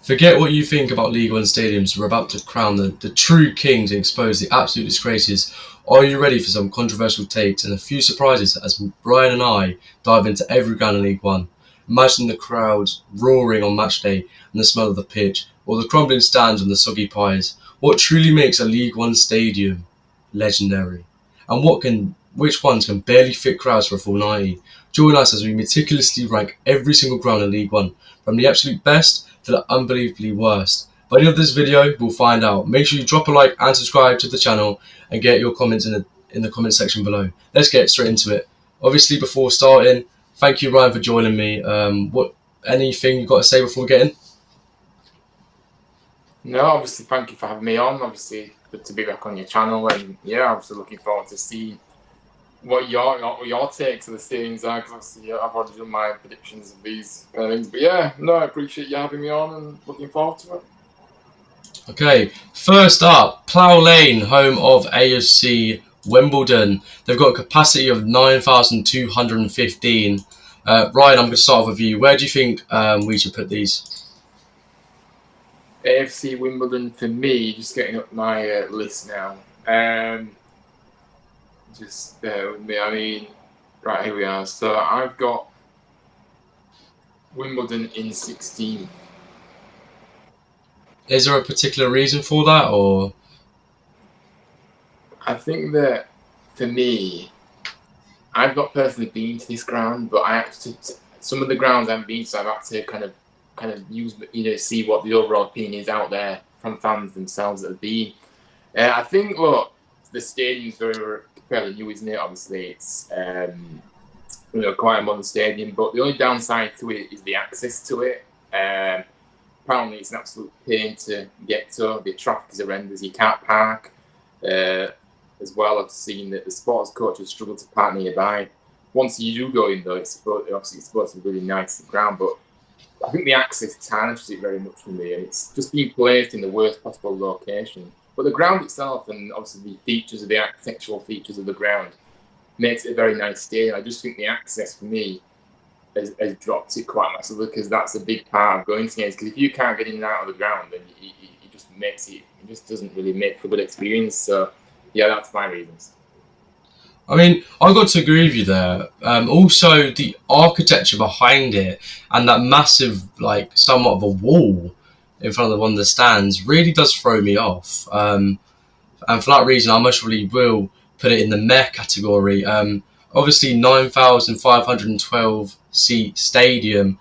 Forget what you think about League One stadiums. We're about to crown the true kings and expose the absolute disgraces. Are you ready for some controversial takes and a few surprises as Brian and I dive into every ground in League One? Imagine the crowds roaring on match day and the smell of the pitch, or the crumbling stands and the soggy pies. What truly makes a League One stadium legendary? And which ones can barely fit crowds for a full 90? Join us as we meticulously rank every single ground in League One, from the absolute best to the unbelievably worst. By the end of this video, we'll find out. Make sure you drop a like and subscribe to the channel and get your comments in the comment section below. Let's get straight into it. Obviously, before starting, thank you, Ryan, for joining me. Anything you got to say before we get in? No, obviously, thank you for having me on. Obviously, good to be back on your channel, and yeah, obviously looking forward to seeing what your takes of the stadiums are, because obviously I've already done my predictions of these kind of things. But yeah, no, I appreciate you having me on and looking forward to it. Okay, first up, Plough Lane, home of AFC Wimbledon. They've got a capacity of 9,215. Ryan, I'm going to start off with you. Where do you think we should put these? AFC Wimbledon for me, just getting up my list now. Just bear with me. I mean, right, here we are. So I've got Wimbledon in 16. Is there a particular reason for that, or? I think that for me, I've not personally been to this ground, but I actually some of the grounds I've been to, I've had to kind of use, see what the overall opinion is out there from fans themselves that have been. I think, look, the stadium's fairly new, isn't it? Obviously, it's quite a modern stadium, but the only downside to it is the access to it. Apparently, it's an absolute pain to get to. The traffic is horrendous. You can't park. As well, I've seen that the sports coaches struggle to park nearby. Once you do go in, though, it's supposed to be really nice ground, but I think the access tarnishes it very much for me, and it's just being placed in the worst possible location. But the ground itself, and obviously the features of the architectural features of the ground, makes it a very nice stadium. I just think the access for me has dropped it quite massively, because that's a big part of going to games. Because if you can't get in and out of the ground, then it just makes it just doesn't really make for a good experience. So yeah, that's my reasons. I mean, I got to agree with you there. Also, the architecture behind it and that massive, somewhat of a wall in front of one of the stands really does throw me off. And for that reason, I most probably will put it in the meh category. Obviously, 9,512 seat stadium.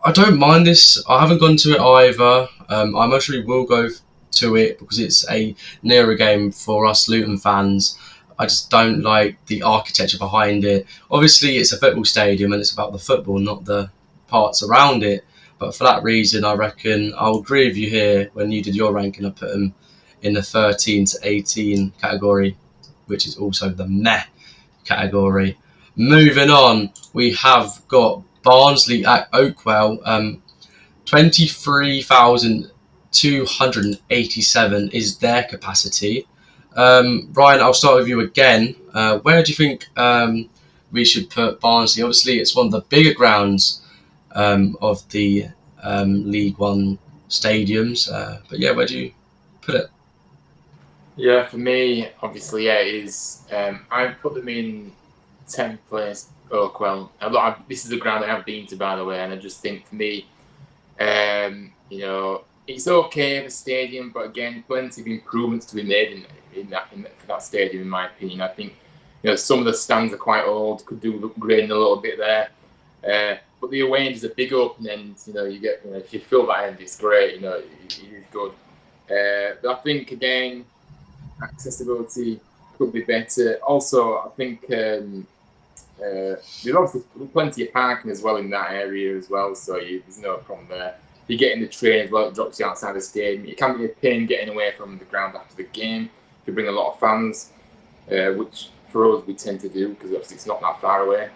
I don't mind this. I haven't gone to it either. I most probably will go to it because it's a nearer game for us Luton fans. I just don't like the architecture behind it. Obviously, it's a football stadium and it's about the football, not the parts around it. But for that reason, I reckon I'll agree with you here. When you did your ranking, I put them in the 13 to 18 category, which is also the meh category. Moving on, we have got Barnsley at Oakwell. 23,287 is their capacity. Ryan, I'll start with you again. Where do you think we should put Barnsley? Obviously, it's one of the bigger grounds of the League One stadiums. But yeah, where do you put it? Yeah, for me, obviously, yeah, it is. I put them in 10th place, Oakwell. This is a ground I have been to, by the way, and I just think for me, it's okay the stadium, but again, plenty of improvements to be made for that stadium, in my opinion. I think some of the stands are quite old, could do upgrading a little bit there. But the away end is a big open end. You get if you fill that end, it's great. It is good. But I think again, accessibility could be better. Also, I think there's obviously plenty of parking as well in that area as well, so there's no problem there. If you get in the train as well, it drops you outside the stadium. It can be a pain getting away from the ground after the game if you bring a lot of fans, which for us we tend to do because obviously it's not that far away.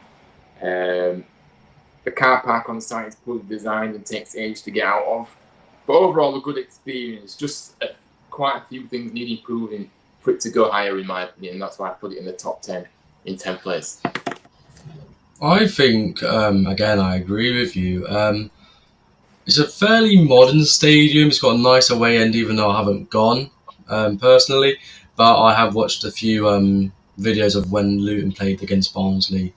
The car park on site is poorly designed and takes age to get out of. But overall, a good experience. Just quite a few things need improving for it to go higher, in my opinion. That's why I put it in the top 10 in 10th place. I think, again, I agree with you. It's a fairly modern stadium. It's got a nice away end, even though I haven't gone personally. But I have watched a few videos of when Luton played against Barnsley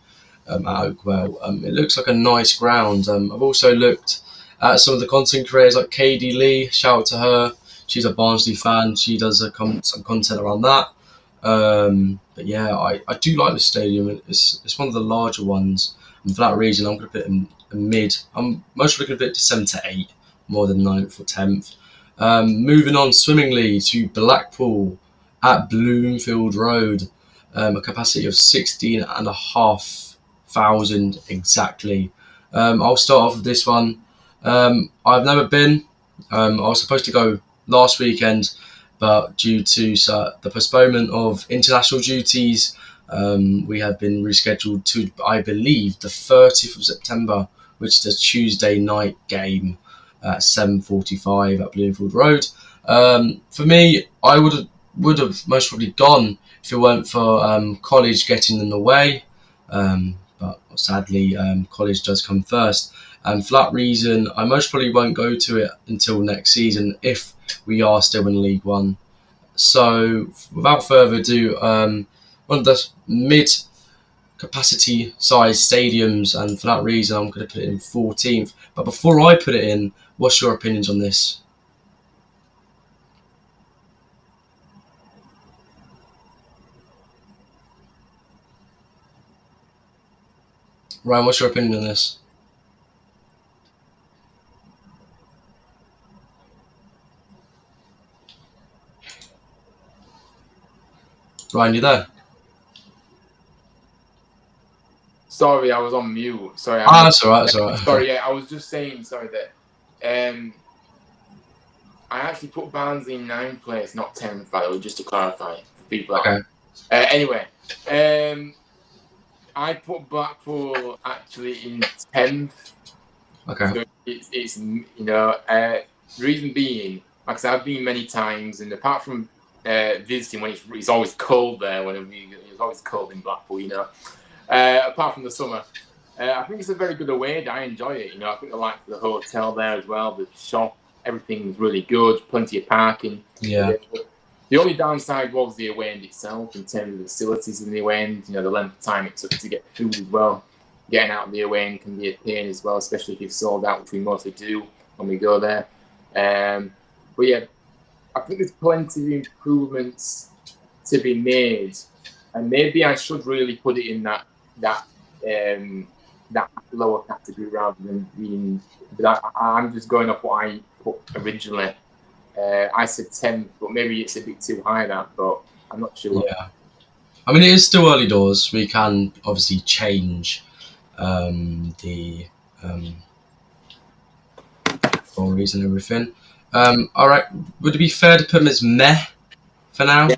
at Oakwell. It looks like a nice ground. I've also looked at some of the content creators like Katie Lee. Shout out to her. She's a Barnsley fan. She does some content around that. But yeah, I do like the stadium. It's one of the larger ones, and for that reason, I'm going to put it in a mid. I'm most likely going to put it to 7 to 8, more than 9th or 10th. Moving on swimmingly to Blackpool at Bloomfield Road, a capacity of 16,500 exactly. I'll start off with this one. I've never been. I was supposed to go last weekend, but due to the postponement of international duties, we have been rescheduled to, I believe, the 30th of September, which is a Tuesday night game at 7:45 at Bloomfield Road. For me, I would have most probably gone if it weren't for college getting in the way. But sadly, college does come first. And for that reason, I most probably won't go to it until next season if we are still in League One. So, without further ado, one of the mid capacity size stadiums, and for that reason, I'm going to put it in 14th. But before I put it in, what's your opinions on this? Ryan, what's your opinion on this? Ryan, you there? Sorry, I was on mute. Sorry, Ah, that's alright, that's alright. sorry. Yeah, I was just saying. Sorry that I actually put Barnsley in 9th place, not 10th, by the way, just to clarify for people. Okay. Anyway, I put Blackpool actually in 10th. Okay. So it's reason being, like I said, I've been many times, and apart from visiting when it's always cold there, it's always cold in Blackpool, apart from the summer. I think it's a very good away. I enjoy it. I think I like the hotel there as well, the shop, everything's really good, plenty of parking. Yeah. The only downside was the away end itself in terms of the facilities in the away end. The length of time it took to get food as well. Getting out of the away end can be a pain as well, especially if you've sold out, which we mostly do when we go there. But yeah, I think there's plenty of improvements to be made, and maybe I should really put it in that lower category rather than being. But I'm just going off what I put originally. I said 10th, but maybe it's a bit too high that, but I'm not sure. Yeah. I mean, it is still early doors. We can obviously change the stories and everything. All right. Would it be fair to put them as meh for now? Yeah.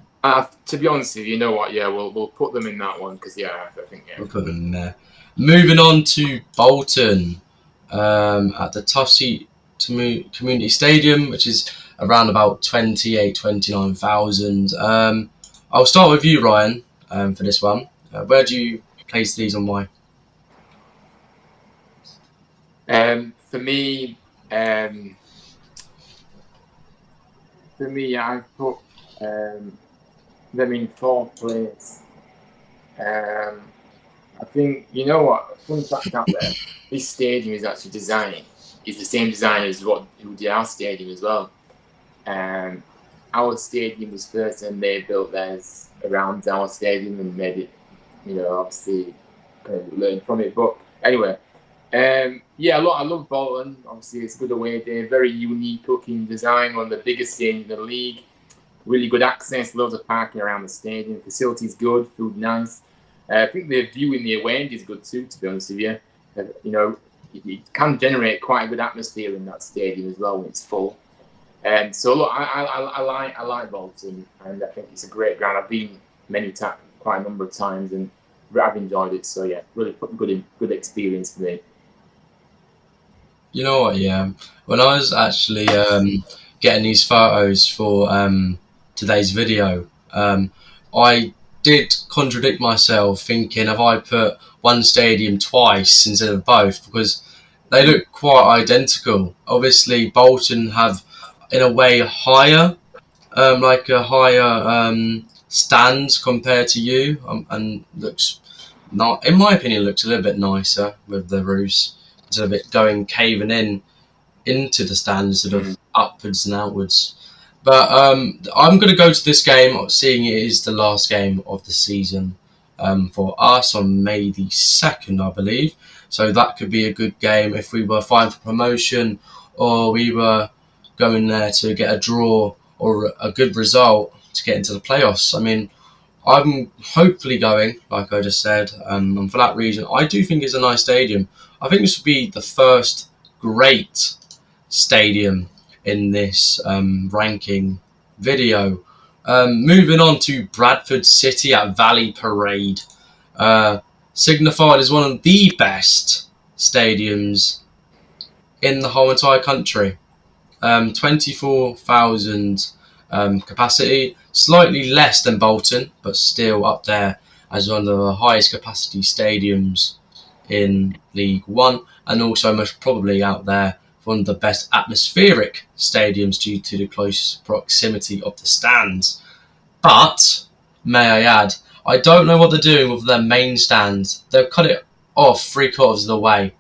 To be honest with you, you know what? Yeah, we'll put them in that one because I think We'll put them there. Moving on to Bolton at the Tufty Community Stadium, which is around about 29,000. I'll start with you, Ryan, for this one. Where do you place these on why? For me, I've put them in 4th place. I think, you know what, fun fact out there, this stadium is actually designed, is the same design as who did our stadium as well. Our stadium was first and they built theirs around our stadium and made it, obviously kind of learn from it. But anyway, I love Bolton. Obviously, it's a good away day, very unique looking design, one of the biggest stadiums in the league. Really good access, loads of parking around the stadium. Facilities good, food nice. I think the view in the away end is good too, to be honest with you. It can generate quite a good atmosphere in that stadium as well when it's full. So look, I like Bolton, and I think it's a great ground. I've been quite a number of times, and I've enjoyed it. So yeah, really good experience for me. You know what? Yeah, when I was actually getting these photos for today's video, I did contradict myself, thinking, have I put one stadium twice instead of both? Because they look quite identical. Obviously, Bolton have, in a way, a higher stand compared to you, and looks not, in my opinion, looks a little bit nicer with the roofs instead of it going caving in into the stand instead of upwards and outwards. But I'm going to go to this game, seeing it is the last game of the season for us on May the 2nd, I believe. So that could be a good game if we were fighting for promotion or we were going there to get a draw or a good result to get into the playoffs. I mean, I'm hopefully going, like I just said, and for that reason, I do think it's a nice stadium. I think this would be the first great stadium in this ranking video. Moving on to Bradford City at Valley Parade. Signified as one of the best stadiums in the whole entire country. 24,000 capacity, slightly less than Bolton, but still up there as one of the highest capacity stadiums in League One, and also most probably out there one of the best atmospheric stadiums due to the close proximity of the stands. But, may I add, I don't know what they're doing with their main stands. They've cut it off 3/4 of the way.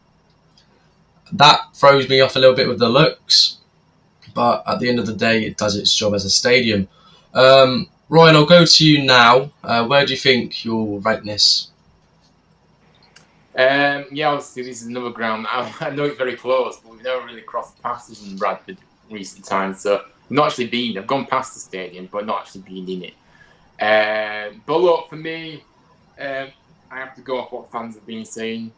That throws me off a little bit with the looks, but at the end of the day, it does its job as a stadium. Ryan, I'll go to you now. Where do you think you'll rank this? Yeah, obviously this is another ground. I know it's very close, but we've never really crossed paths in Bradford in recent times. So I've not actually been. I've gone past the stadium, but not actually been in it. But look, for me, I have to go off what fans have been saying.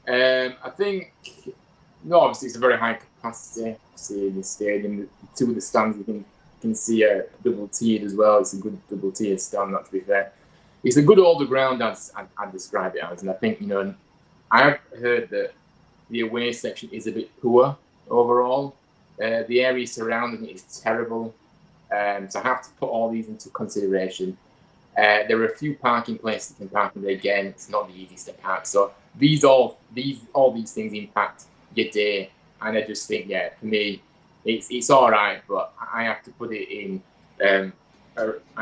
I think, no, obviously it's a very high capacity. See in the stadium, two of the stands you can see a double tiered as well. It's a good double tiered stand. Not to be fair, it's a good older ground as I'd describe it as, and I think I've heard that the away section is a bit poor overall. The area surrounding it is terrible. So I have to put all these into consideration. There are a few parking places you can park, but again, it's not the easiest to park. So all these things impact your day, and I just think, yeah, for me, it's all right, but I have to put it in. I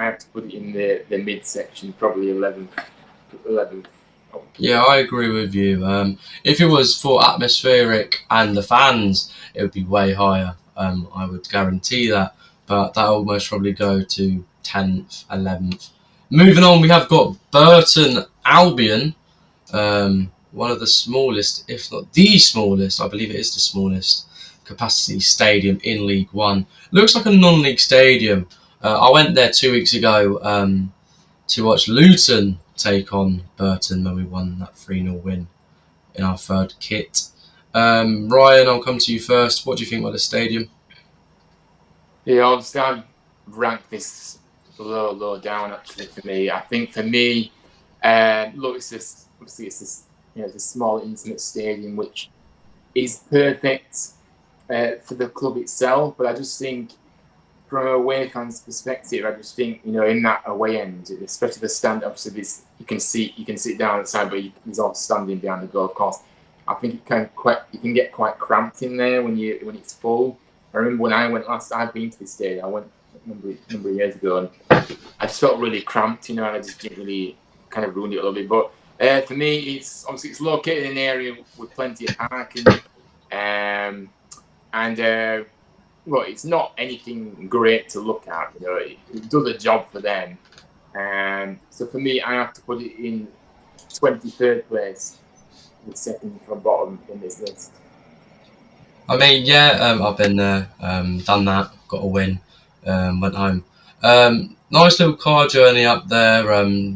have to put it in the mid section, probably 11th. Yeah, I agree with you. If it was for atmospheric and the fans, it would be way higher. I would guarantee that. But that will most probably go to 10th, 11th. Moving on, we have got Burton Albion, one of the smallest, if not the smallest, I believe it is the smallest capacity stadium in League One. Looks like a non-league stadium. I went there 2 weeks ago to watch Luton take on Burton when we won that 3-0 win in our third kit. Ryan, I'll come to you first. What do you think about the stadium? Yeah, obviously I've ranked this low down actually for me. I think for me, look, it's this it's a small intimate stadium which is perfect for the club itself, but I just think from a away fans' perspective, I just think in that away end, especially the stand, obviously this you can sit down at the side, but he's all standing behind the goal. Of course, I think you can get quite cramped in there when it's full. I remember when I went last. I've been to this stadium. I went a number of years ago, and I just felt really cramped, and I just didn't really kind of ruined it a little bit. But for me, it's located in an area with plenty of parking, and well, it's not anything great to look at. It does a job for them. So for me, I have to put it in 23rd place, the second from bottom in this list. I mean, yeah, I've been there, done that, got a win, went home. Nice little car journey up there.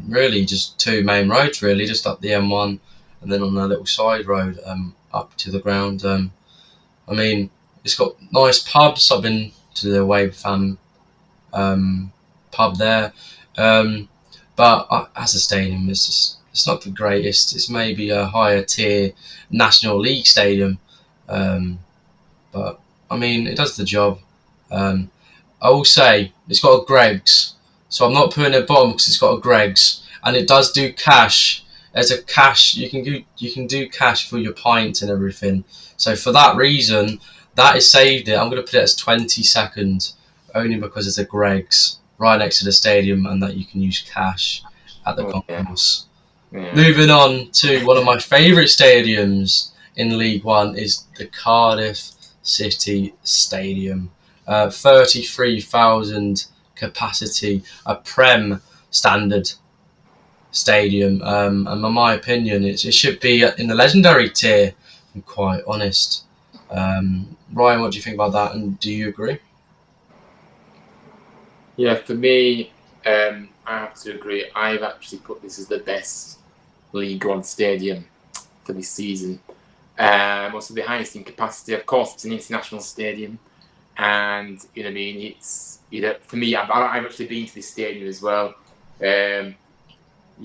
Really, just two main roads, really, just up the M1 and then on a little side road up to the ground. I mean, it's got nice pubs. I've been to the Away Fan pub there, but as a stadium, it's not the greatest. It's maybe a higher tier National League stadium. But I mean, it does the job. I will say it's got a Greggs, so I'm not putting it bottom because it's got a Greggs, and it does do cash. There's a cash you can do cash for your pints and everything. So for that reason, that is saved it. I'm going to put it as 20 seconds, only because there's a Greg's right next to the stadium and that you can use cash at the Oh, yeah. concourse. Yeah. Moving on to one of my favourite stadiums in League One is the Cardiff City Stadium. 33,000 capacity, a Prem standard stadium. And in my opinion, it should be in the legendary tier, if I'm quite honest. Ryan, what do you think about that? And do you agree? Yeah, for me, I have to agree. I've actually put this as the best League One stadium for this season. Also the highest in capacity. Of course, it's an international stadium, and you know what I mean. It's for me, I've actually been to this stadium as well. You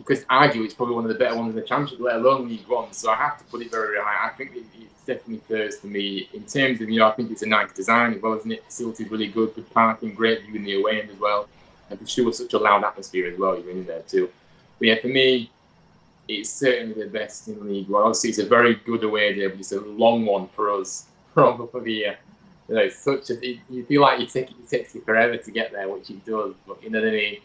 could argue it's probably one of the better ones in the Championship, let alone League One. So I have to put it very high. I think it's definitely first for me in terms of I think it's a nice design as well, isn't it? Facilities really good, good parking, great view in the away end as well, and for sure such a loud atmosphere as well. You're in there too. But yeah, for me, it's certainly the best in League One. Obviously, it's a very good away day, but it's a long one for us from up here. It's such a. You feel like it takes you forever to get there, which it does. But you know what I mean.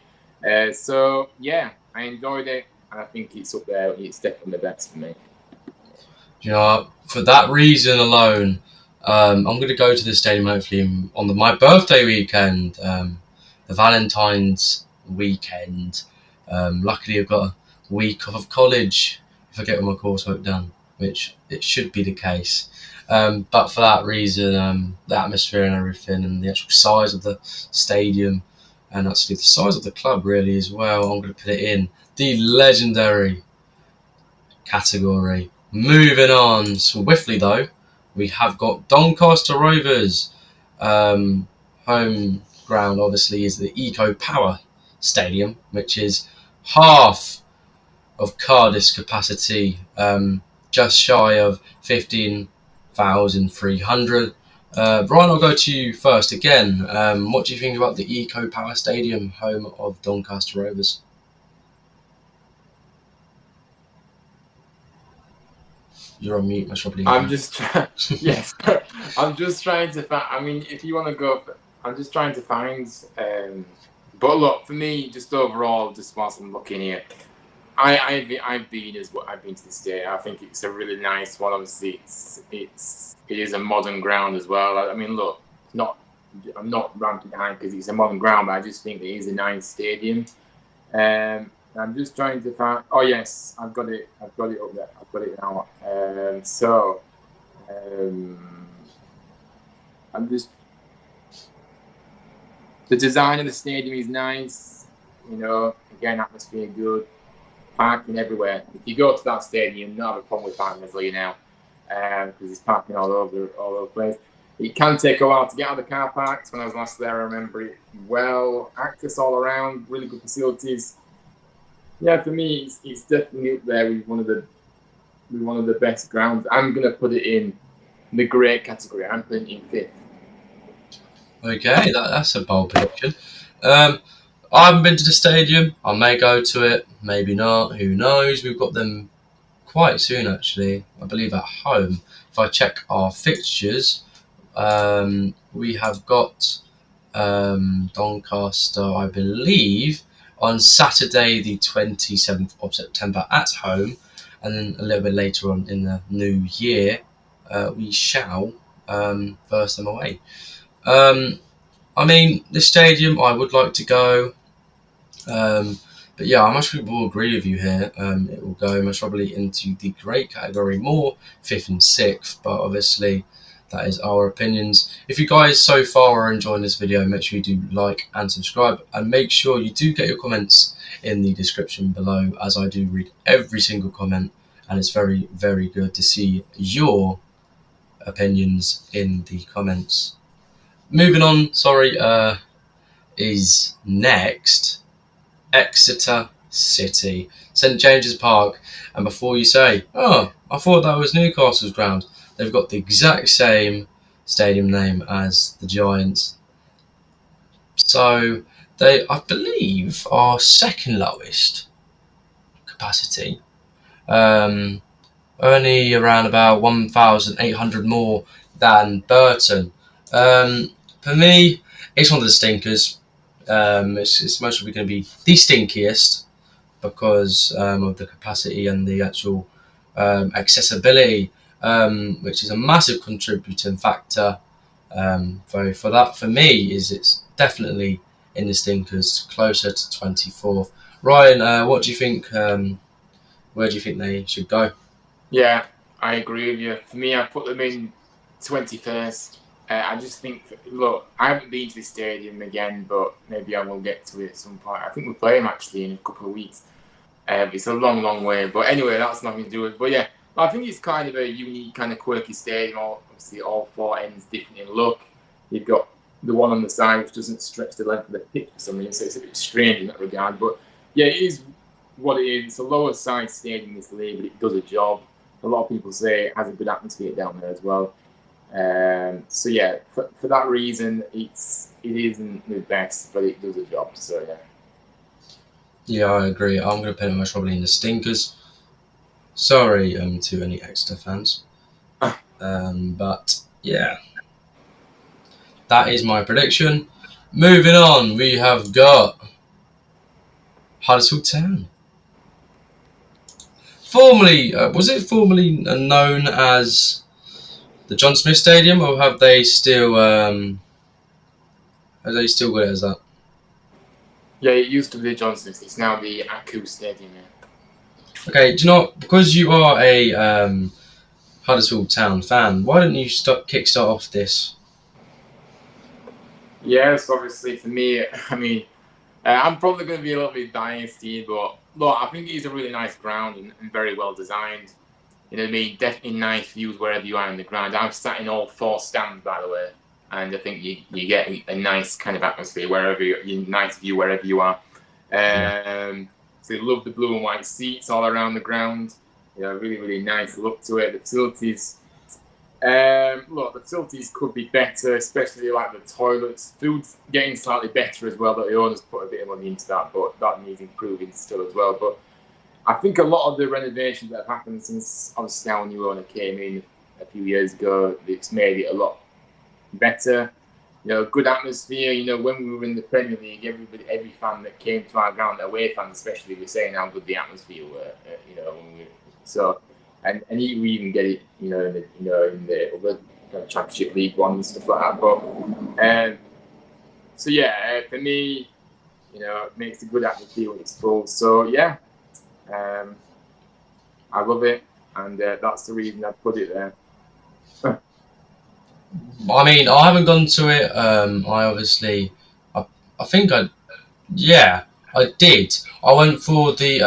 So yeah, I enjoyed it, and I think it's up there. It's definitely the best for me. For that reason alone, I'm going to go to the stadium hopefully on my birthday weekend, the Valentine's weekend. Luckily, I've got a week off of college if I get all my coursework done, which it should be the case. But for that reason, the atmosphere and everything, and the actual size of the stadium, and actually the size of the club really as well, I'm going to put it in the legendary category. Moving on swiftly though, we have got Doncaster Rovers. Home ground obviously is the Eco Power Stadium, which is half of Cardiff's capacity, just shy of 15,300. Brian, I'll go to you first again. What do you think about the Eco Power Stadium, home of Doncaster Rovers? You're on mute, most probably. I'm just trying. Yes, I'm just trying to find. I mean, if you want to go, I'm just trying to find. But look, for me, just overall, just whilst I'm looking here, I've been I've been to this day. I think it's a really nice one. Obviously, it is a modern ground as well. I mean, look, it's not. I'm not ranking high because it's a modern ground, but I just think it is a nice stadium. I'm just trying to find. Oh yes, I've got it. I've got it up there. I've got it now. I'm just. The design of the stadium is nice. Again, atmosphere good. Parking everywhere. If you go to that stadium, you don't have a problem with parking as you now, because there's parking all over the place. It can take a while to get out of the car parks. When I was last there, I remember it well. Access all around, really good facilities. Yeah, for me, it's definitely up there with one of the best grounds. I'm gonna put it in the great category. I'm putting it in fifth. Okay, that's a bold prediction. I haven't been to the stadium. I may go to it, maybe not. Who knows? We've got them quite soon, actually. I believe at home. If I check our fixtures, we have got Doncaster, I believe, on Saturday, the 27th of September at home, and then a little bit later on in the new year, we shall verse them away. I mean, this stadium, I would like to go. But yeah, I much will agree with you here. It will go most probably into the great category, more fifth and sixth, but obviously that is our opinions. If you guys so far are enjoying this video, make sure you do like and subscribe, and make sure you do get your comments in the description below, as I do read every single comment, and it's very, very good to see your opinions in the comments. Moving on, is next Exeter City, St James's Park. And before you say, oh, I thought that was Newcastle's ground, they've got the exact same stadium name as the Giants. So they, I believe, are second lowest capacity. Um, only around about 1,800 more than Burton. For me, it's one of the stinkers. It's most probably going to be the stinkiest because of the capacity and the actual accessibility, which is a massive contributing factor. For that, for me, is it's definitely in the stinkers, closer to 24th. Ryan, what do you think? Where do you think they should go? Yeah, I agree with you. For me, I put them in 21st. I just think, look, I haven't been to this stadium again, but maybe I will get to it at some point. I think we'll play them actually in a couple of weeks. It's a long, long way. But anyway, that's nothing to do with it. But yeah, I think it's kind of a unique, kind of quirky stadium. Obviously, all four ends different in look. You've got the one on the side which doesn't stretch the length of the pitch for some reason, so it's a bit strange in that regard. But yeah, it is what it is. It's a lower side stadium in this league, but it does a job. A lot of people say it has a good atmosphere down there as well. So yeah, for that reason, it isn't the best, but it does a job. So yeah. Yeah, I agree. I'm going to put it most probably in the stinkers. Sorry, to any Exeter fans, but yeah, that is my prediction. Moving on, we have got Huddersfield Town. Formerly, was it formerly known as the John Smith Stadium, or have they still got it as that? Yeah, it used to be the Johnsons. It's now the Aku Stadium. Yeah. Okay, do you know because you are a Huddersfield Town fan, why don't you kickstart off this? Yes, obviously for me, I mean, I'm probably going to be a little bit biased here, but look, I think it's a really nice ground and very well designed. You know what I mean? Definitely nice views wherever you are in the ground. I've sat in all four stands, by the way, and I think you get a nice kind of atmosphere wherever you nice view wherever you are. Yeah. So you love the blue and white seats all around the ground. You know, really, really nice look to it. The facilities. Look, the facilities could be better, especially like the toilets. Food's getting slightly better as well. But the owners put a bit of money into that, but that needs improving still as well. But I think a lot of the renovations that have happened since obviously our new owner came in a few years ago, it's made it a lot better. You know, good atmosphere. You know, when we were in the Premier League, every fan that came to our ground, away fans especially, were saying how good the atmosphere were. You know, so and we even get it. You know, in the other kind of Championship League One and stuff like that. But so yeah, for me, you know, it makes a good atmosphere when it's full. So yeah, um, I love it, and that's the reason I put it there. I mean, I haven't gone to it. I think yeah, I did. I went for the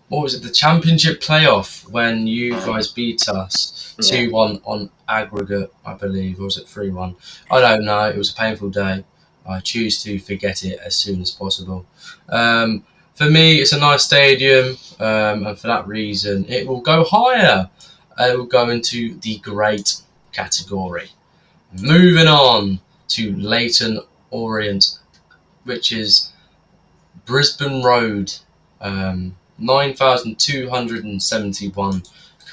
what was it, the championship playoff when you guys beat us Yeah. 2-1 on aggregate, I believe, or was it 3-1? I don't know. It was a painful day. I choose to forget it as soon as possible. For me, it's a nice stadium, and for that reason, it will go higher. It will go into the great category. Moving on to Leighton Orient, which is Brisbane Road, 9,271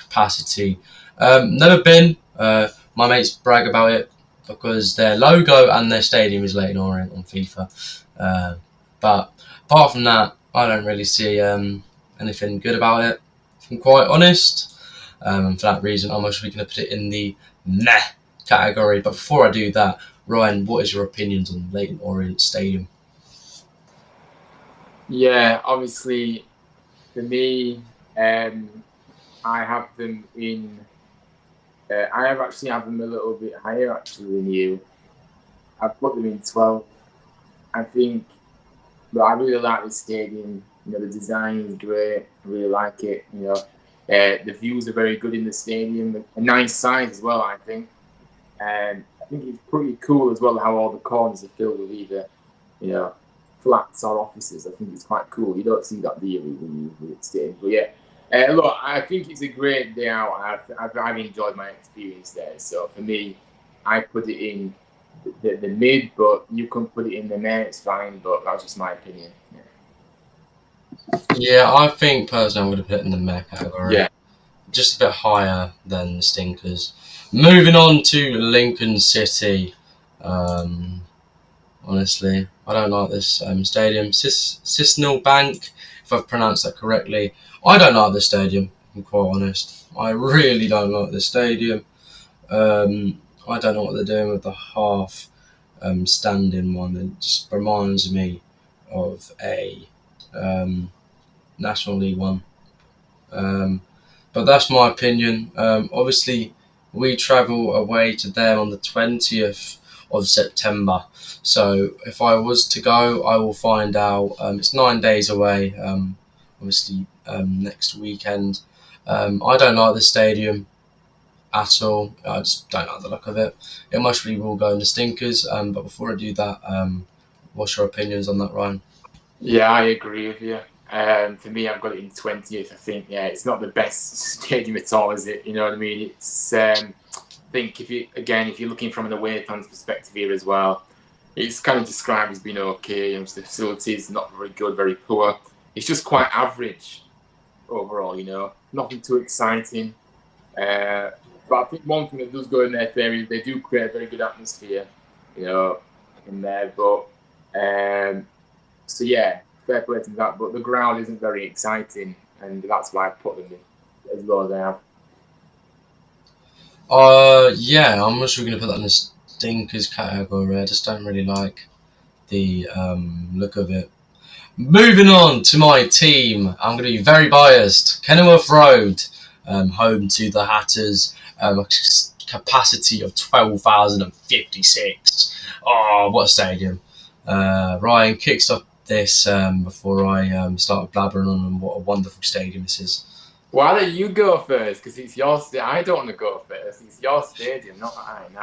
capacity. Never been. My mates brag about it because their logo and their stadium is Leighton Orient on FIFA. But apart from that, I don't really see anything good about it. If I'm quite honest. And for that reason, I'm actually going to put it in the meh category. But before I do that, Ryan, what is your opinions on Leighton Orient Stadium? Yeah, obviously for me, I have them in. I have actually have them a little bit higher actually than you. I've put them in 12. I think, but I really like this stadium. You know, the design is great. I really like it. You know, the views are very good in the stadium. A nice size as well, I think. And I think it's pretty cool as well how all the corners are filled with either, you know, flats or offices. I think it's quite cool. You don't see that, do you, when you stay. But yeah, look, I think it's a great day out. I've enjoyed my experience there. So for me, I put it in the mid, but you can put it in the meh. It's fine, but that's just my opinion. Yeah. Yeah, I think personally I'm going to put it in the meh category. Yeah. Just a bit higher than the Stinkers. Moving on to Lincoln City. Um, Honestly, I don't like this stadium. Sisnell Bank, if I've pronounced that correctly. I don't like this stadium, I'm quite honest. I really don't like this stadium. I don't know what they're doing with the half standing one. It just reminds me of a um, National League one. Um, but that's my opinion. Obviously, we travel away to them on the 20th of September. So if I was to go, I will find out. It's 9 days away. Obviously, next weekend. I don't like the stadium at all. I just don't like the look of it. It most probably will go in the stinkers. But before I do that, what's your opinions on that, Ryan? Yeah, I agree with you. For me, I've got it in 20th. I think, yeah, it's not the best stadium at all, is it? You know what I mean? It's, I think if you're looking from an away fan's perspective here as well, it's kind of described as being okay. The facilities not very good, very poor. It's just quite average overall. Nothing too exciting. Uh, but I think one thing that does go in their favour is they do create a very good atmosphere. You know, in there. But so yeah, fair play to that. But the ground isn't very exciting, and that's why I put them in as low as I have. Yeah, I'm not sure we're gonna put that in the stinkers category. I just don't really like the look of it. Moving on to my team, I'm going to be very biased. Kenilworth Road, home to the Hatters, a capacity of 12,056. Oh, what a stadium! Ryan kicks off this before I start blabbering on what a wonderful stadium this is. Why don't you go first? Because it's your I don't want to go first. It's your stadium, not mine.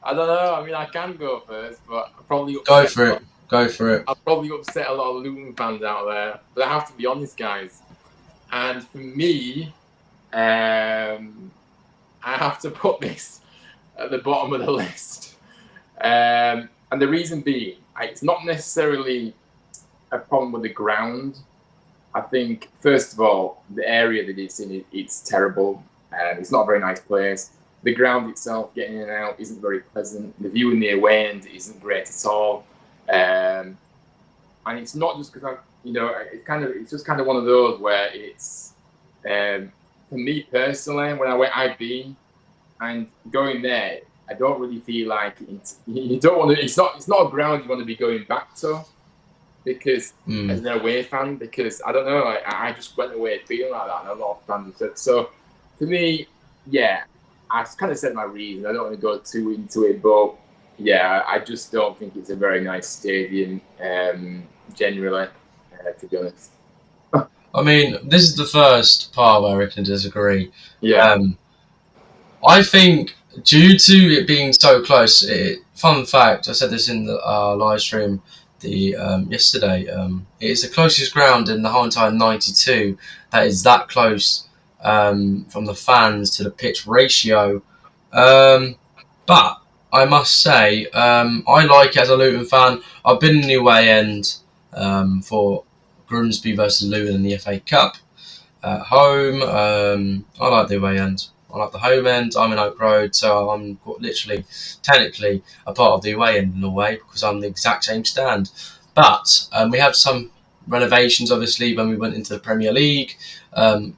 I don't know. I mean, I can go first, but Go for it. Go for it. I'll probably upset a lot of Luton fans out there. But I have to be honest, guys. And for me, I have to put this at the bottom of the list. And the reason being, it's not necessarily a problem with the ground. I think, first of all, the area that it's in, it's terrible. It's not a very nice place. The ground itself, getting in and out, isn't very pleasant. The view in the away end isn't great at all. And it's not just because it's just kind of one of those where it's, for me personally, I've been and going there, I don't really feel like you don't want to. It's not a ground you want to be going back to because as Mm. an away fan, because I don't know, I just went away feeling like that, and a lot of fans said so. For me, yeah, I kind of said my reason. I don't want to go too into it, but yeah, I just don't think it's a very nice stadium, generally, to be honest. I mean, this is the first part where I can disagree. Yeah, Um, I think due to it being so close, fun fact, I said this in the live stream the yesterday. It is the closest ground in the whole entire 92 that is that close from the fans to the pitch ratio. Um, but I must say, I like it as a Luton fan. I've been in the away end for Grimsby versus Luton in the FA Cup at home. I like the away end. I like the home end. I'm in Oak Road, so I'm literally, technically, a part of the away end in a way because I'm the exact same stand. But we have some renovations, obviously, when we went into the Premier League,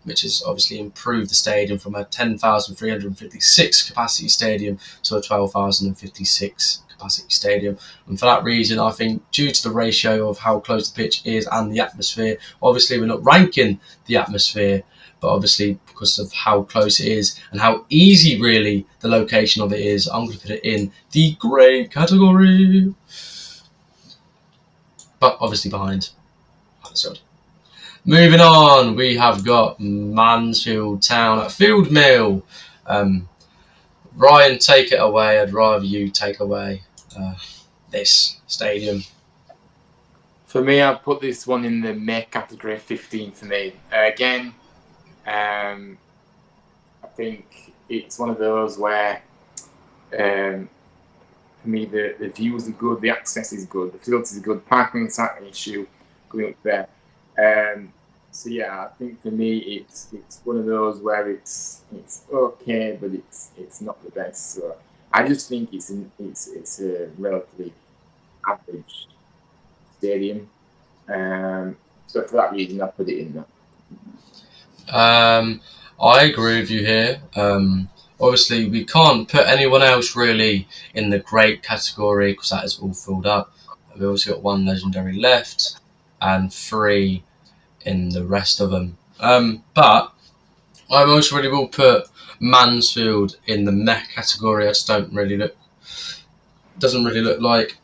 which has obviously improved the stadium from a 10,356 capacity stadium to a 12,056 capacity stadium. And for that reason, I think due to the ratio of how close the pitch is and the atmosphere, obviously we're not ranking the atmosphere, but obviously because of how close it is and how easy really the location of it is, I'm going to put it in the grey category. But obviously behind Huddersfield. Moving on, we have got Mansfield Town at Field Mill. Um, Ryan, take it away. I'd rather you take away this stadium. for me, I put this one in the May category, 15 for me. Again, um, I think it's one of those where, um, for me, the views are good, the access is good, the facilities are good, parking is not an issue going up there. So yeah, I think for me it's one of those where it's okay, but it's not the best. So I just think it's a relatively average stadium. So for that reason, I put it in there. Um, I agree with you here. Obviously, we can't put anyone else really in the great category because that is all filled up. We've also got one legendary left and three in the rest of them. But I most really will put Mansfield in the meh category. I just don't really look, doesn't really look like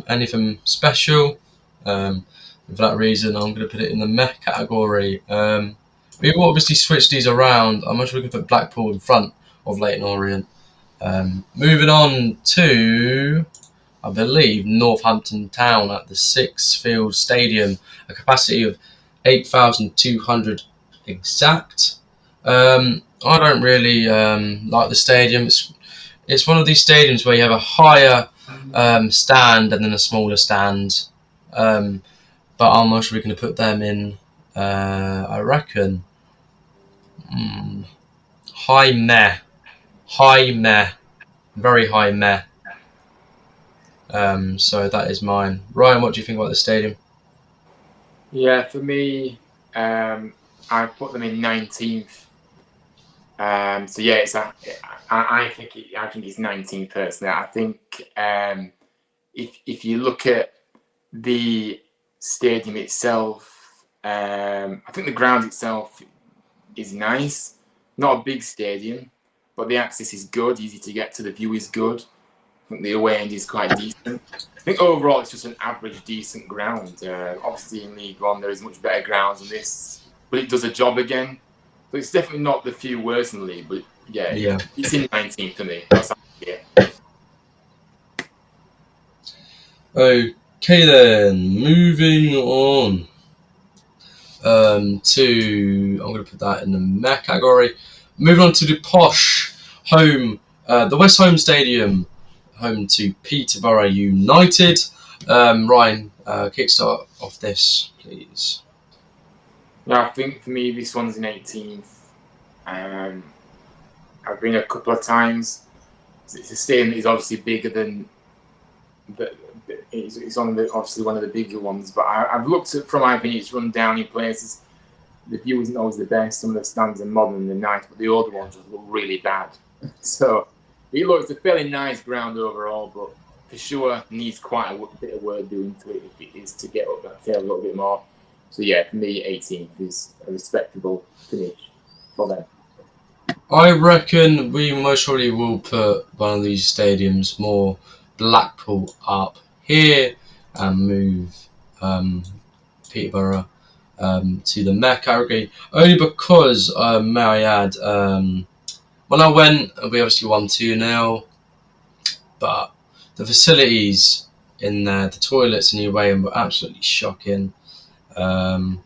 anything special. For that reason, I'm going to put it in the meh category. We will obviously switch these around. I'm actually going to put Blackpool in front of Leighton Orient. Moving on to, I believe, Northampton Town at the Sixfield Stadium, a capacity of 8,200 exact. I don't really like the stadium. It's one of these stadiums where you have a higher stand and then a smaller stand. Um, but I'm actually going to put them in, I reckon, mm, high meh. High meh. Very high meh. So that is mine. Ryan, what do you think about the stadium? Yeah, for me, I put them in 19th. So yeah, I think it's 19th personally. I think if you look at the stadium itself, I think the ground itself is nice. Not a big stadium, but the access is good, easy to get to. The view is good. I think the away end is quite decent. I think overall it's just an average, decent ground. Obviously in League One there is much better grounds than this, but it does a job again. So it's definitely not the few worse in the league, but yeah, Yeah. it's in 19th for me. That's how I see it. Okay then, moving on to, I'm going to put that in the meh category. Moving on to the posh home, the West Home Stadium, home to Peterborough United. Ryan, kickstart off this, please. Yeah, I think for me this one's in 18th. I've been a couple of times. It's a stadium that is obviously bigger than it's on the obviously one of the bigger ones. But I've looked at, from my opinion, it's run down in places. The view isn't always the best. Some of the stands are modern and nice, but the older ones just look really bad. So it's a fairly nice ground overall, but for sure needs quite a bit of work doing to it if it is to get up that tail a little bit more. So yeah, for me, 18th is a respectable finish for them. I reckon we most probably will put one of these stadiums more Blackpool up here and move um, Peterborough to the meh category. Only because, may I add, when I went, we obviously won 2-0, but the facilities in there, the toilets in the away end were absolutely shocking. Um,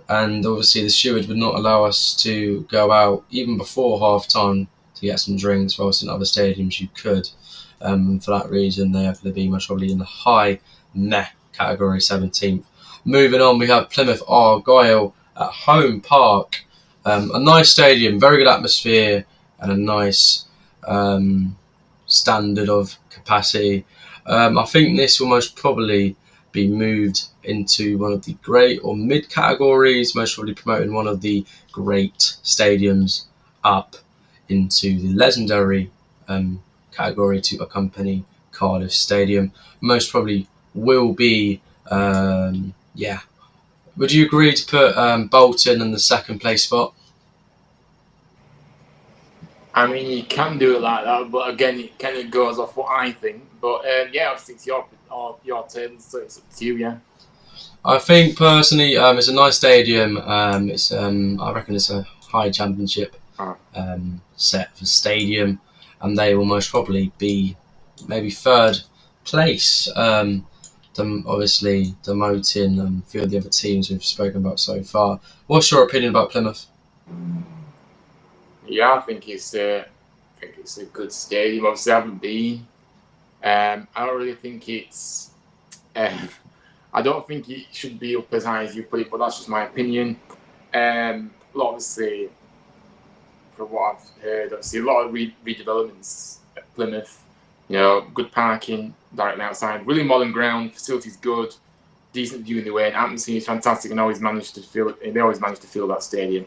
and obviously the stewards would not allow us to go out even before half time to get some drinks, whilst in other stadiums you could. For that reason, they are going to be most probably in the high meh category, 17th. Moving on, we have Plymouth Argyle at Home Park. A nice stadium, very good atmosphere, and a nice standard of capacity. I think this will most probably be moved into one of the great or mid categories, most probably promoting one of the great stadiums up into the legendary category to accompany Cardiff Stadium. Most probably will be, yeah. Would you agree to put Bolton in the second place spot? I mean, you can do it like that, but again, it kind of goes off what I think. But yeah, obviously it's your turn, so it's up to you. Yeah. I think personally, it's a nice stadium. It's I reckon it's a high championship Ah. set for stadium, and they will most probably be maybe third place. Obviously demoting a few of the other teams we've spoken about so far. What's your opinion about Plymouth? Yeah, I think it's a good stadium. Obviously, I haven't been. I don't really think it's. I don't think it should be up as high as you put it, but that's just my opinion. Obviously, from what I've heard, obviously a lot of redevelopments at Plymouth. You know, good parking directly outside, really modern ground, facilities good, decent view in the way, and atmosphere is fantastic, and they always manage to fill that stadium.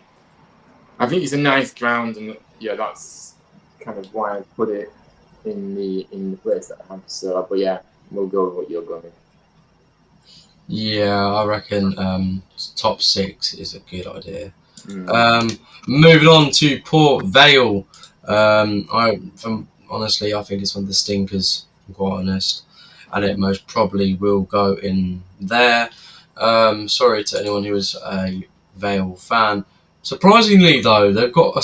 I think it's a nice ground, and yeah, that's kind of why I put it in the place that I have. So, but yeah, we'll go with what you're going with. Yeah, I reckon top six is a good idea. Mm. Moving on to Port Vale. Honestly, I think it's one of the stinkers. I'm quite honest, and it most probably will go in there. Sorry to anyone who is a Vale fan. Surprisingly, though, they've got a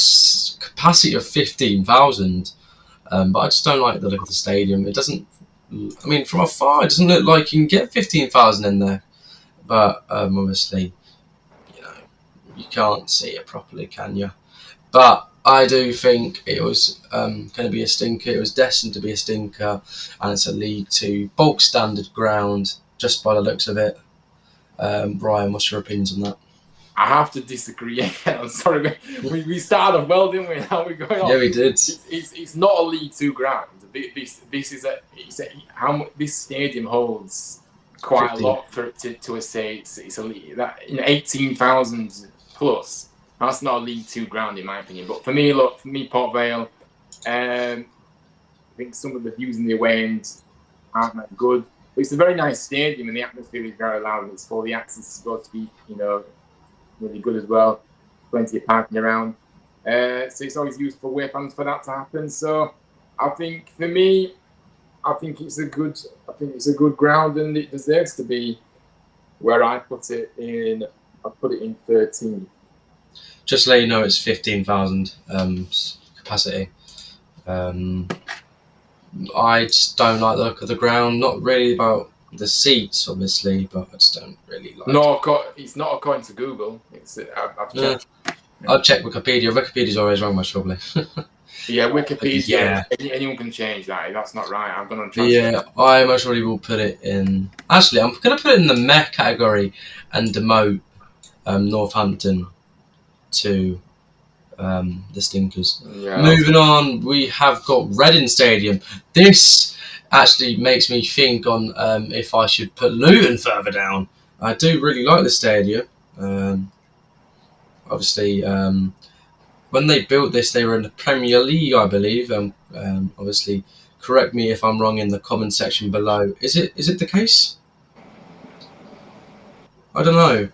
capacity of 15,000. But I just don't like the look of the stadium. It doesn't. I mean, from afar, it doesn't look like you can get 15,000 in there. But obviously, you know, you can't see it properly, can you? But I do think it was going to be a stinker. It was destined to be a stinker, and it's a League Two bulk standard ground, just by the looks of it. Brian, what's your opinions on that? I have to disagree again. I'm sorry, we started off well, didn't we? How are we going Yeah, on? we did. It's not a League Two ground. This is this stadium holds quite 15. a lot for it to say it's a league that 18,000 plus. That's not a League Two ground in my opinion. But for me, Port Vale, I think some of the views in the away end aren't that good. But it's a very nice stadium and the atmosphere is very loud and it's full. The access is supposed to be, really good as well. Plenty of parking around. So it's always used for away fans for that to happen. So I think for me, I think it's a good ground and it deserves to be where I put it in. I put it in 13. Just to let you know, it's 15,000 capacity. I just don't like the look of the ground. Not really about the seats, obviously, but I just don't really like. No, it's not according to Google. I've checked. I'll check Wikipedia. Wikipedia's always wrong, most probably. Yeah, Wikipedia. Yeah. Anyone can change that. That's not right. I'm going to But transfer. yeah, I most probably will put it in. Actually, I'm going to put it in the meh category and demote Northampton to the stinkers. Yeah. Moving on, we have got Reading Stadium. This actually makes me think on if I should put Luton further down. I do really like the stadium. Obviously, when they built this, they were in the Premier League, I believe. Obviously, correct me if I'm wrong in the comment section below. Is it the case? I don't know.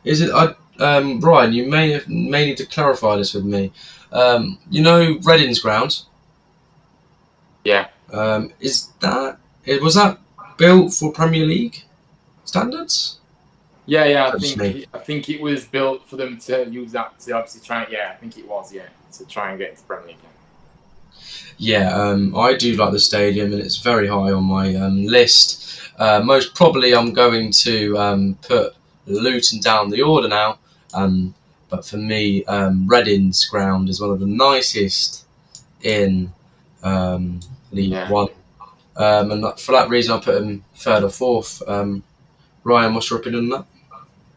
Is it? Ryan, you may need to clarify this with me. Reading's ground. Yeah. Was that built for Premier League standards? Yeah. I think it was built for them to use that to obviously try. Yeah, I think it was. Yeah, to try and get into Premier League. Yeah, I do like the stadium, and it's very high on my list. Most probably, I'm going to put Luton down the order now. But for me, Reading's ground is one of the nicest in League One. And for that reason, I put him third or fourth. Ryan, what's your opinion on that?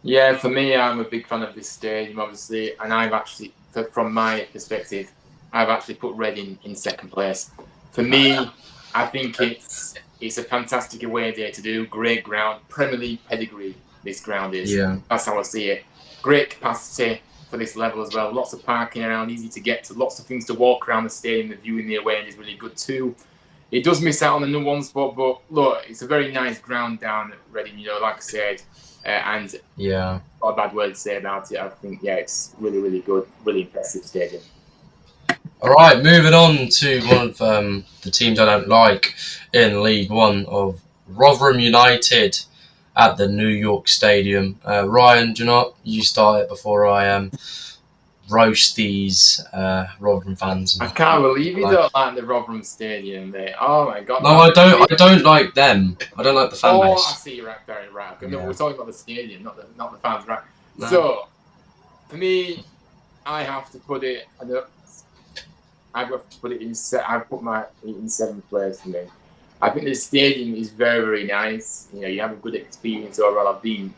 Yeah, for me, I'm a big fan of this stadium, obviously, and I've actually, from my perspective, I've actually put Reading in second place. For me, I think it's a fantastic away day to do. Great ground, Premier League pedigree. This ground is. Yeah. That's how I see it. Great capacity for this level as well. Lots of parking around, easy to get to. Lots of things to walk around the stadium. The view in the away end is really good too. It does miss out on the number one spot, but look, it's a very nice ground down at Reading. Like I said. And yeah, not a bad word to say about it. I think it's really, really good, really impressive stadium. All right, moving on to one of the teams I don't like in League One of Rotherham United at the New York Stadium. Ryan, do you start it before I roast these Rotherham fans? I can't believe you don't like the Rotherham Stadium, mate. Oh my god! No, I don't. I don't like them. I don't like the fan base. I see. Right, very right. Okay, Yeah. no, we're talking about the stadium, not the fans, right? No. So, for me, I have to put it. I have to put it in. I put my in seventh place for me. I think the stadium is very, very nice. You know, you have a good experience overall. I've been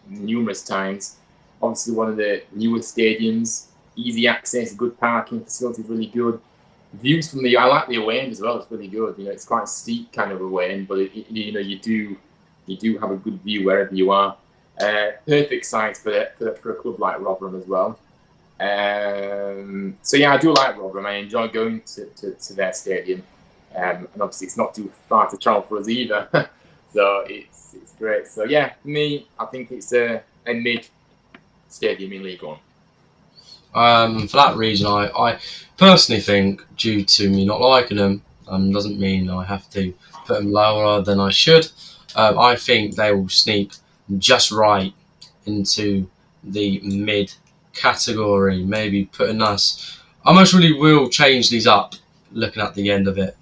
numerous times. Obviously, one of the newest stadiums, easy access, good parking facilities, really good. Views from I like the away end as well. It's really good. You know, it's quite steep kind of away end, but you know, you do have a good view wherever you are. Perfect size for a club like Rotherham as well. So yeah, I do like Rotherham. I enjoy going to their stadium, and obviously it's not too far to travel for us either. So it's great. So yeah, for me, I think it's a mid stadium in League One. For that reason, I personally think, due to me not liking them, doesn't mean I have to put them lower than I should. I think they will sneak just right into the mid category, maybe putting us. I most really will change these up looking at the end of it.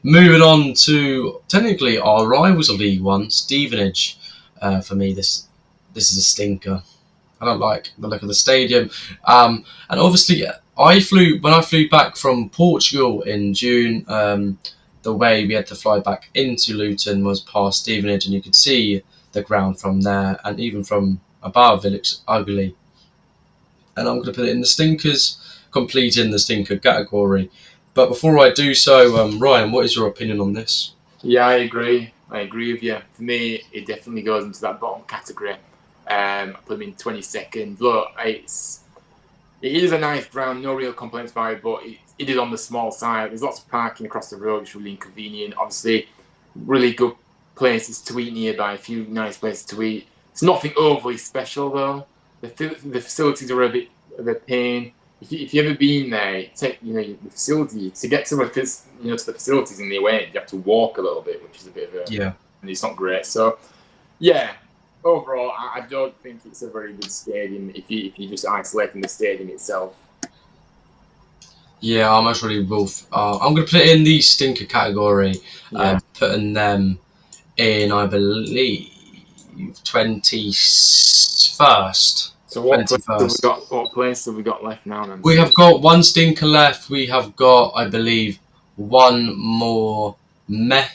Moving on to technically our rivals of League One, Stevenage. For me, this is a stinker. I don't like the look of the stadium. And obviously, when I flew back from Portugal in June. The way we had to fly back into Luton was past Stevenage, and you could see the ground from there, and even from above, it looks ugly. And I'm going to put it in the stinkers, completing the stinker category. But before I do so, Ryan, what is your opinion on this? Yeah, I agree. I agree with you. For me, it definitely goes into that bottom category. I put them in 22nd. Look, it is a nice ground, no real complaints about it, but it is on the small side. There's lots of parking across the road, which is really inconvenient. Obviously, really good places to eat nearby, a few nice places to eat. It's nothing overly special though. The facilities are a bit of a pain. If you've ever been there, take the facility to get to the facilities in the away, you have to walk a little bit, which is a bit of a Yeah. and it's not great. So yeah, overall, I don't think it's a very good stadium if you just isolating the stadium itself. Yeah, I'm actually both. I'm going to put it in the stinker category, Yeah. putting them in, I believe, 21st. So 21st. what place have we got left now then? We have got one stinker left. We have got, I believe, one more meh,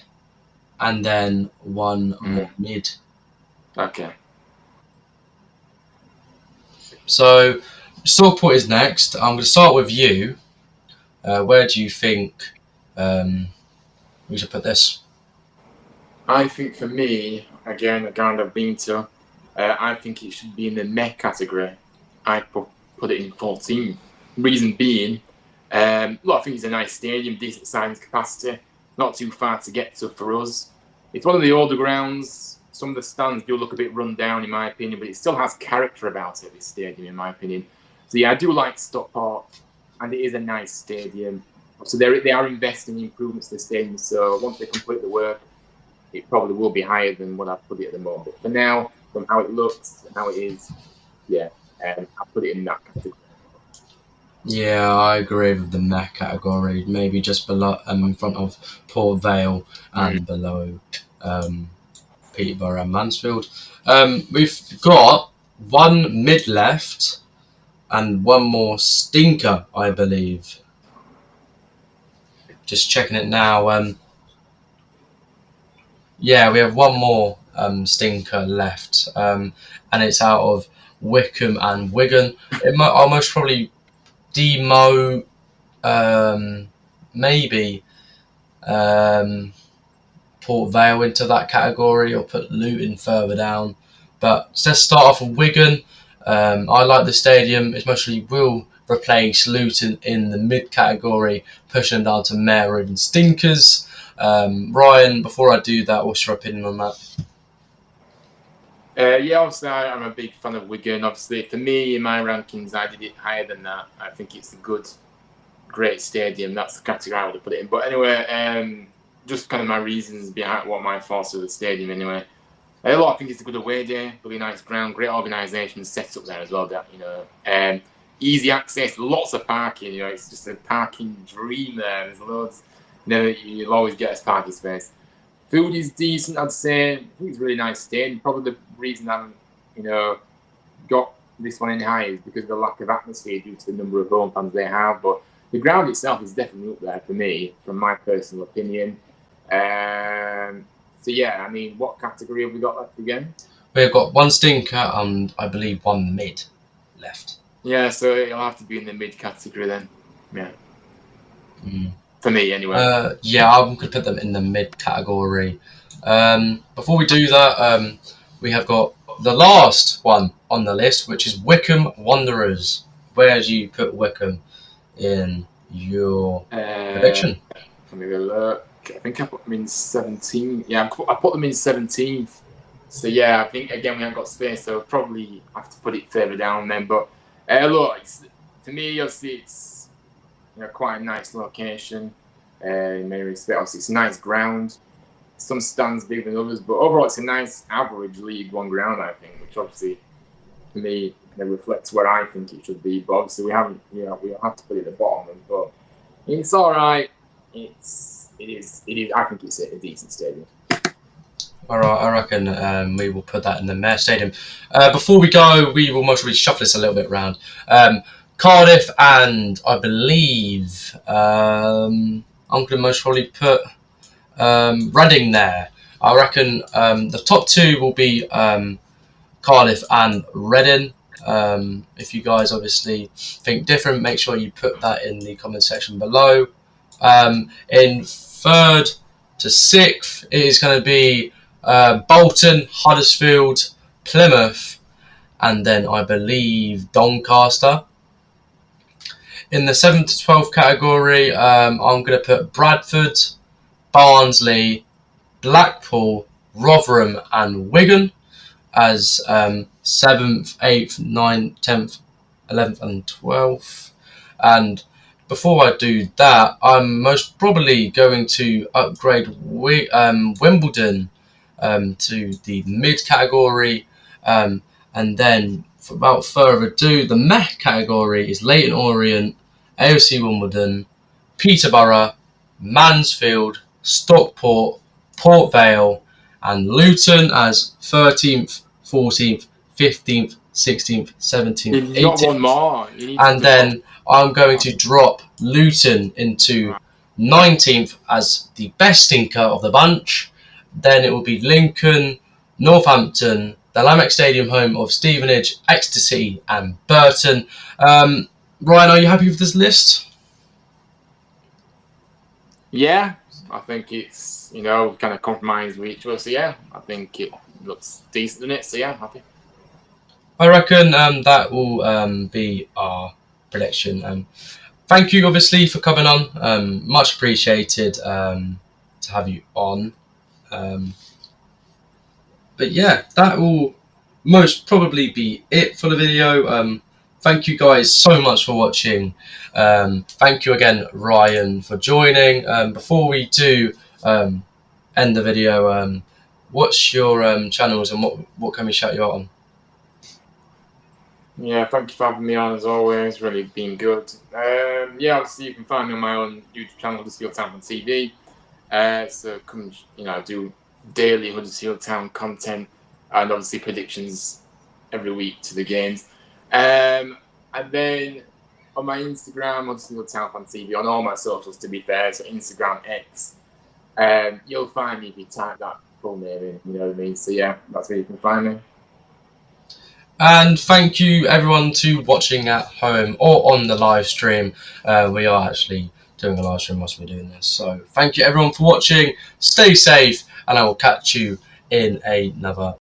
and then one more mid. Okay. So, Stockport is next. I'm going to start with you. Where do you think we should put this? I think for me, again, the ground I've been to, I think it should be in the meh category. I put it in 14th. Reason being, look, I think it's a nice stadium, decent size capacity, not too far to get to for us. It's one of the older grounds. Some of the stands do look a bit run down, in my opinion, but it still has character about it, this stadium, in my opinion. So, yeah, I do like Stockport, and it is a nice stadium. So, they are investing in improvements to the stadium. So, once they complete the work, it probably will be higher than what I've put it at the moment. But for now, from how it looks and how it is, yeah, I'll put it in that category. Yeah, I agree with the meh category. Maybe just below, in front of Port Vale and below Peterborough and Mansfield. We've got one mid left and one more stinker, I believe. Just checking it now. Yeah, we have one more stinker left, and it's out of Wickham and Wigan. It might almost probably demo, maybe um, Port Vale into that category, or put Luton further down. But let's start off with Wigan. I like the stadium. It mostly will replace Luton in the mid category, pushing them down to meh or even stinkers. Ryan, before I do that, what's your opinion on that? Yeah, obviously, I'm a big fan of Wigan. Obviously, for me, in my rankings, I did it higher than that. I think it's a great stadium. That's the category I would have put it in. But anyway, just kind of my reasons behind what my thoughts of the stadium. Anyway, I think it's a good away day, really nice ground, great organisation set up there as well. Easy access, lots of parking. It's just a parking dream there. There's loads. You'll always get a parking space. Food is decent, I'd say. Food's really nice stadium. Probably the reason I haven't, got this one in high is because of the lack of atmosphere due to the number of home fans they have. But the ground itself is definitely up there for me, from my personal opinion. So yeah, I mean, what category have we got left again? We've got one stinker and I believe one mid left. Yeah, so it'll have to be in the mid category then. Yeah, Mm. for me anyway. Yeah, I'm going to put them in the mid category. Before we do that, we have got the last one on the list, which is Wickham Wanderers. Where do you put Wickham in your prediction? Let me look. I think I put them in 17. Yeah, I put them in 17th. So yeah, I think again we haven't got space, so probably have to put it further down then. But look, for me, obviously it's quite a nice location. In many respects, obviously it's a nice ground. Some stands bigger than others, but overall it's a nice average League One ground, I think, which obviously for me reflects where I think it should be. But obviously we haven't, we have to put it at the bottom. But it's all right. It is. I think it's a decent stadium. All right, I reckon we will put that in the Mayor Stadium. Before we go, we will most probably shuffle this a little bit around. Cardiff and I believe I'm going to most probably put Reading there. I reckon the top two will be Cardiff and Reading. If you guys obviously think different, make sure you put that in the comment section below. In third to sixth, it is going to be Bolton, Huddersfield, Plymouth, and then I believe Doncaster. In the 7th to 12th category, I'm going to put Bradford, Barnsley, Blackpool, Rotherham, and Wigan as 7th, 8th, 9th, 10th, 11th, and 12th. And before I do that, I'm most probably going to upgrade Wimbledon to the mid category. And then, without further ado, the meh category is Leyton Orient, AOC Wimbledon, Peterborough, Mansfield, Stockport, Port Vale, and Luton as 13th, 14th, 15th, 16th, 17th, You got 18th. one more. You need And then I'm going to drop Luton into 19th as the best stinker of the bunch. Then it will be Lincoln, Northampton, the Lamex Stadium home of Stevenage, Exeter City, and Burton. Ryan, are you happy with this list? Yeah, I think it's kind of compromise with each other. So yeah, I think it looks decent in it. So yeah, happy. I reckon that will be our prediction. Thank you, obviously, for coming on. Much appreciated to have you on. But yeah, that will most probably be it for the video. Thank you guys so much for watching. Thank you again, Ryan, for joining. Before we do end the video, what's your channels and what can we shout you out on? Yeah, thank you for having me on as always. Really been good. Yeah, obviously you can find me on my own YouTube channel, Huddersfield Town on TV. So come, do daily Huddersfield Town content and obviously predictions every week to the games. And then on my Instagram, Huddersfield Town on TV, on all my socials to be fair, so Instagram, X. You'll find me if you type that full name in, you know what I mean? So yeah, that's where you can find me. And thank you everyone to watching at home or on the live stream. We are actually doing a live stream whilst we're doing this. So thank you everyone for watching. Stay safe and I will catch you in another